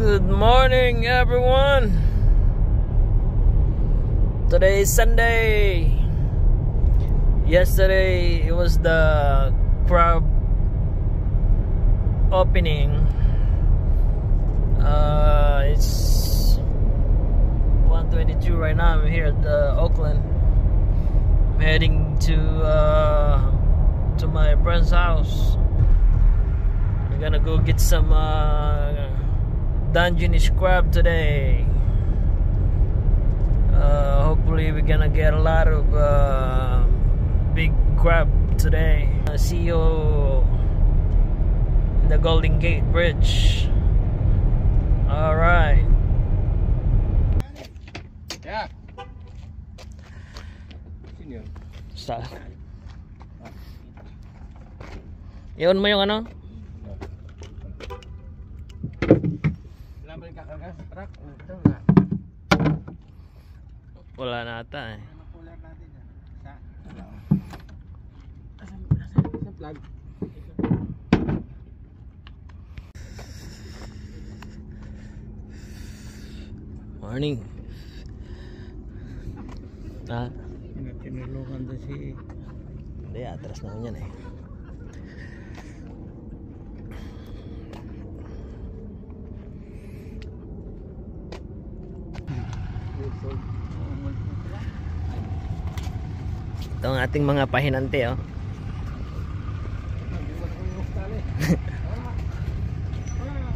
Good morning, everyone. Today is Sunday. Yesterday it was the crab opening. It's 1:22 right now. I'm here at Oakland. I'm heading to my friend's house. We're gonna go get some Dungeness crab today. Hopefully we're gonna get a lot of big crab today. See you in the Golden Gate Bridge. All right. Yeah. Sino yun? Sa iyon mo yung ano? Wala ba yung kakarga sa truck? Ito na. Wala na ata eh. Ano cooler natin yan? Sa plug. Morning. Tinulungan doon si... Hindi, atras naman yan eh. Ito ang ating mga pahinante oh.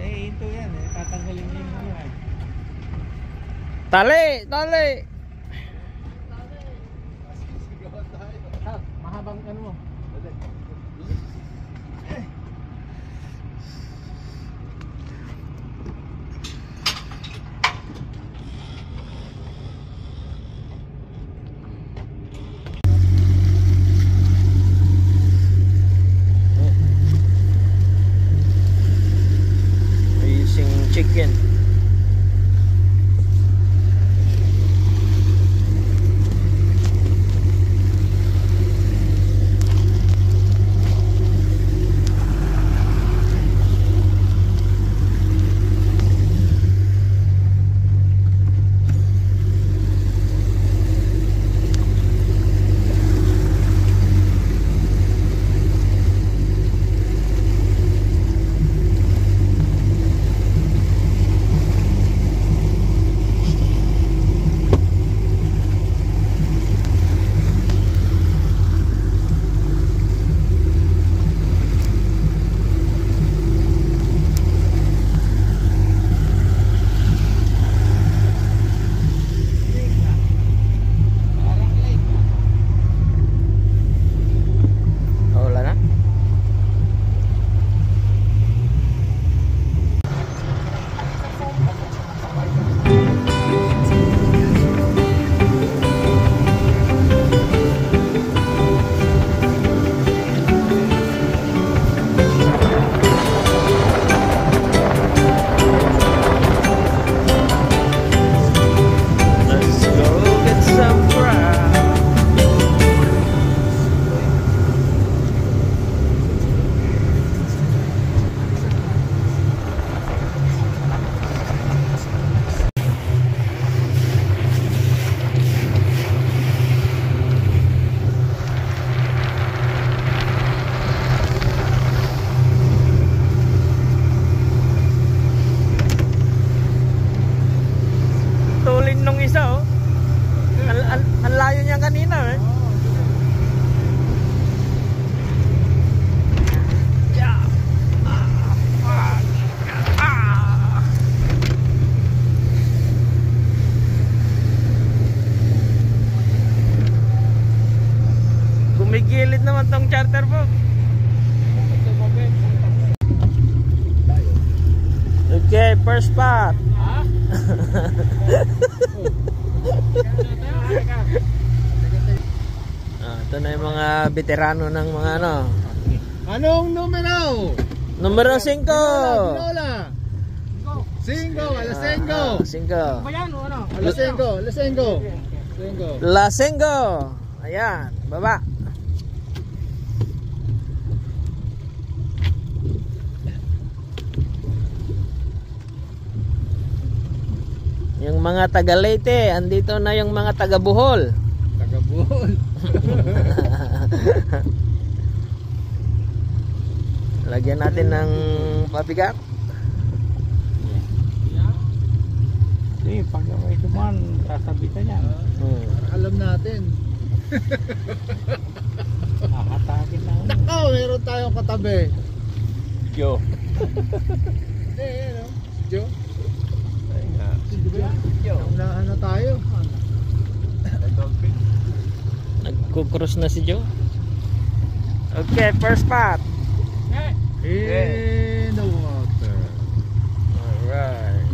Eh, ito yan eh. Tatanggalin niyo yung ano eh. Tali! Tali! Mahabang ano mo. We're using chicken. Nung isa oh. Ang layo niya kanina eh. Yeah. Gumigilid naman tong charter boat. Okay, first spot. Ito na yung mga veterano ng mga ano. Anong numero? Numero 5. Binola. 5, alas 5. 5. Ayan o ano? Alas 5, alas 5. Lasengo. Ayan, baba. Yung mga taga Leyte, andito na yung mga taga Bohol. Taga Bohol. Lagyan natin ng pabigat. Hindi, pag may duman, sasabitan yan. Alam natin. Nakatakin lang. Nako, meron tayong katabi. Yo. Hindi, ano? Joe? Ay nga. Naunahan na tayo. Nagkukross na si Joe. Okay, first spot. In the water. Alright.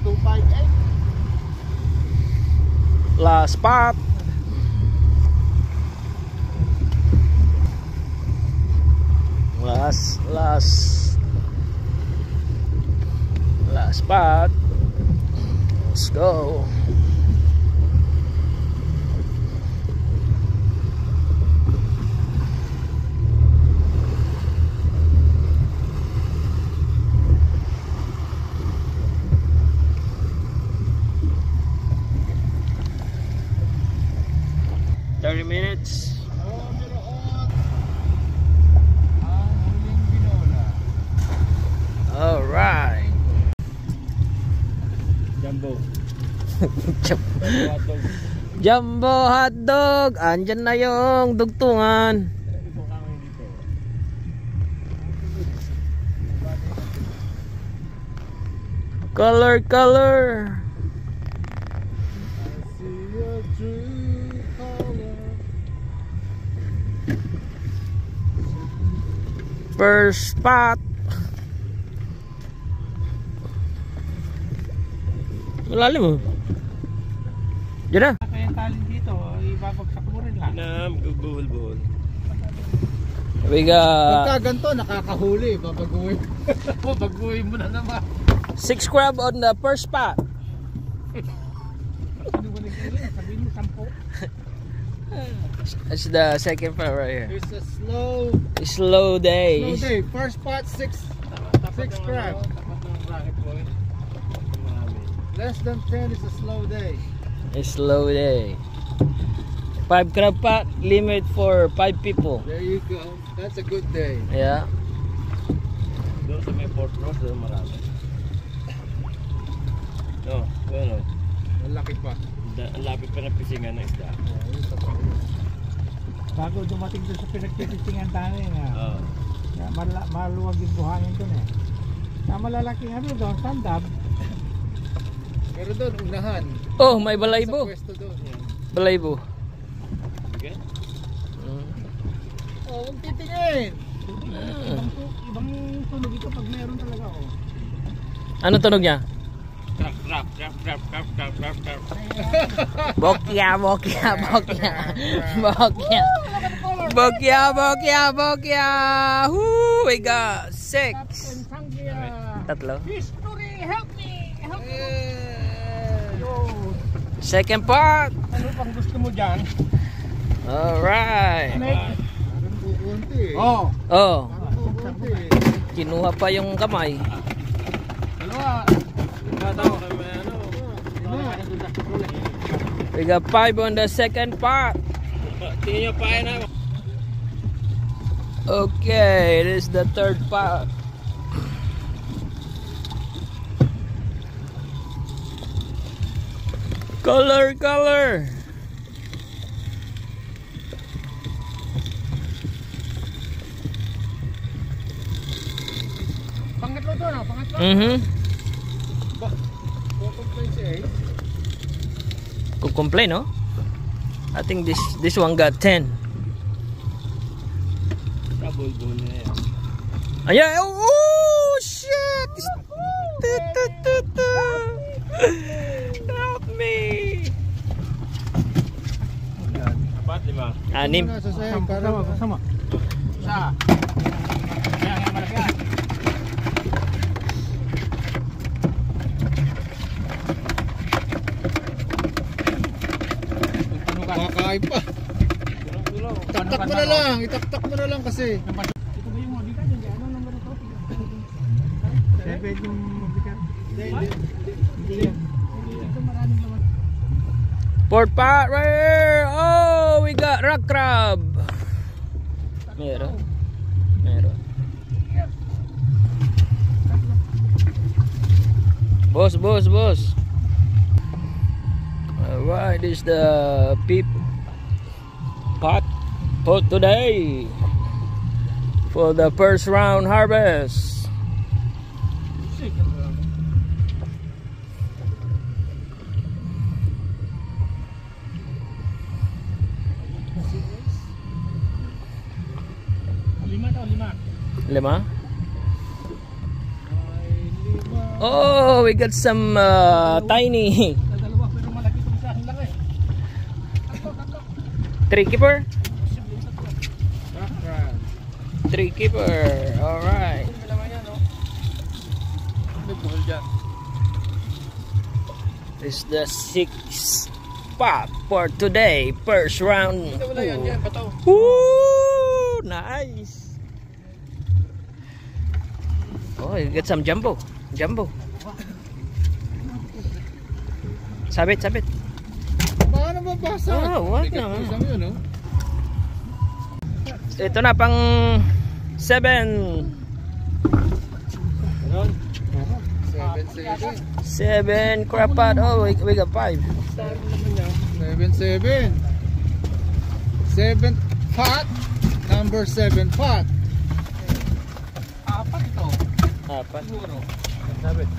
258. Last spot. Last spot. Let's go. Minutes. All right. Jumbo. Jumbo hotdog. Andyan na yung dugtungan. Color, color. First spot. Malalim mo. Diyan na. Kaya yung tali dito, ibabagsak mo rin lang. Buhol-buhol. We got Pagka ganito, nakakahuli. Babaguhin. Babaguhin mo na naman. 6 crab on the first spot. Ano ba nagkili? Sabihin mo 10. That's the second part right here. It's a slow Slow day. day. First spot, 6 crab. Tapat ng racket ko eh. Marami. Less than 10 is a slow day. A slow day. 5 crab pot, limit for 5 people. There you go. That's a good day. Yeah. Doon sa may Port Road, doon marami. No, ano, Malaki pa. ang lapit pa ng pisingan ng isda. Bago dumating doon sa pinagtitingan tayo na Oo. maluwag yung buhangin doon eh. Na malalaking ano doon, sandab. Pero doon, unahan. Oh, may Sa balaybo. pwesto doon. Balaybo. Sige. Oh, huwag titingin. Ibang tunog ito pag meron talaga oh. Ano tunog niya? Trap, trap, trap, trap, trap, trap, trap, trap. Bokya, bokya, bokya. Bokya. Bokya, bokya, bokya. Woo, we got 6. Tatlo. History, help me! Help me! Yo, Second part. ano pang gusto mo dyan? Alright. Parang kukunti. Oh! Oh, Parang kukunti. kinuha pa yung kamay. Dalawa! Tatawa kay may ano. We got 5 on the second part. Tingin nyo pa na. Okay, this is the third part. Color, color. Pangatlo to no? Pangatlo? Kukunti siya eh. Kung complain, no? I think this one got 10. Kabul-bul na yan. Ayan, oh shit! Help me! Apat, 5. Anim. Nasa sa'yo, Kasama, parang kasama. Isa. Yan, yan, malaki yan. kakain pa. Tulong-tulong. Taktak mo na lang. Itaktak mo na lang kasi. Ito ba yung mabigat? Ano number ito? 7 yung mabigat. Hindi. Hindi yan. Port pot right here. Oh, we got rock crab. Meron. Boss. Alright, this is the peep pot for today for the first round harvest. Lima? Oh, we got some tiny. Three keeper? Three keeper. Alright. This is the sixth spot for today. First round. Woo! Nice. Oh, you get some jumbo. Sabit. Baka na mabasa. Oh, wag na. Yun, no? Ito na pang 7. 7 crab pot. Oh, we got 5. 7. 7 pot. Number 7 pot. Apat ito. Apat. Sabit.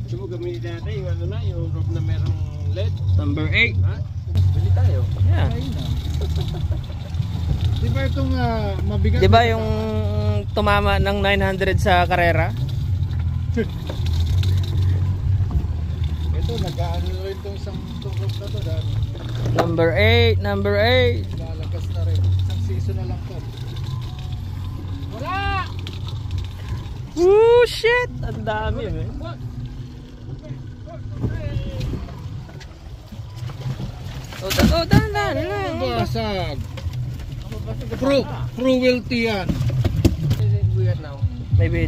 Siguro gamitin natin yung ano na, yung rope na merong LED. Number 8. Ha? Bili tayo. Yeah. Diba itong mabigat? Diba yung tumama ng 900 sa karera? Ito, nag-ano rin itong isang rope na to. Number 8. Lalakas na rin. Isang season na lang to. Wala! Woo, shit! Ang dami, eh. Dahan lang. Basag. Cruelty yan. Maybe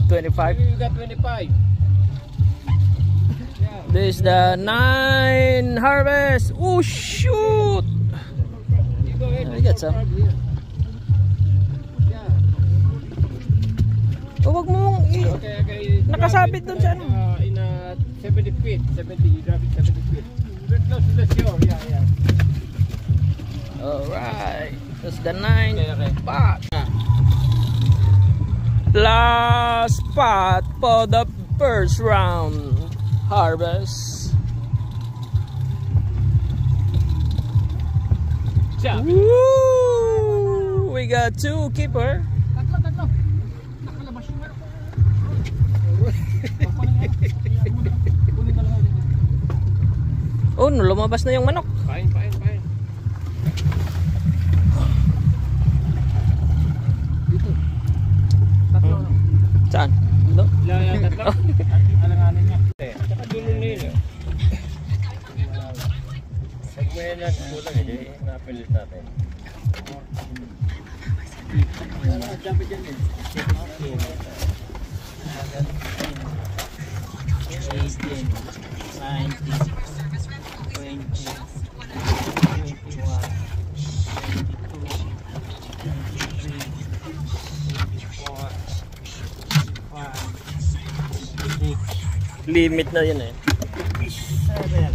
25. We got 25. This is the 9 harvest. Oh, shoot! I got some. Oh, wag mong Okay. nakasabit dun sa ano. In 70 feet. 70, you drop it 70 feet. Very close to the shore. Yeah. Alright. That's the 9 Okay. pot. Last spot for the first round harvest. Woo! We got 2 keeper. Tatlo. Nakalabas yung meron. Oh, lumabas na yung manok. Fine. Tatlo. Saan? Ito? Ilang tatlo? Alanganin niya. Saka dulo nila. Pagmayan natin kulang eh. Napilit natin. Dapat yan eh. 18, 19, 20, 21, limit na yun eh. 7.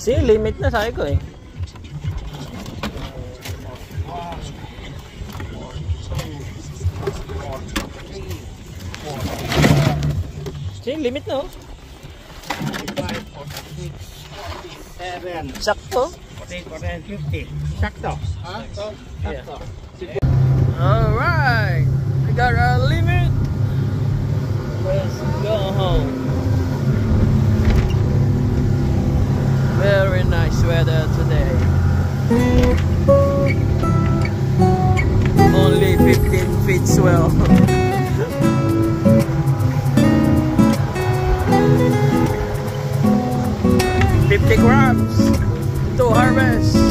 See, limit na sabi ko eh. See, limit na oh. 7. Sakto. 50. Sakto. Ha? Sakto. Alright, we got our limit. Let's go home. Very nice weather today. well. 50 grams to harvest.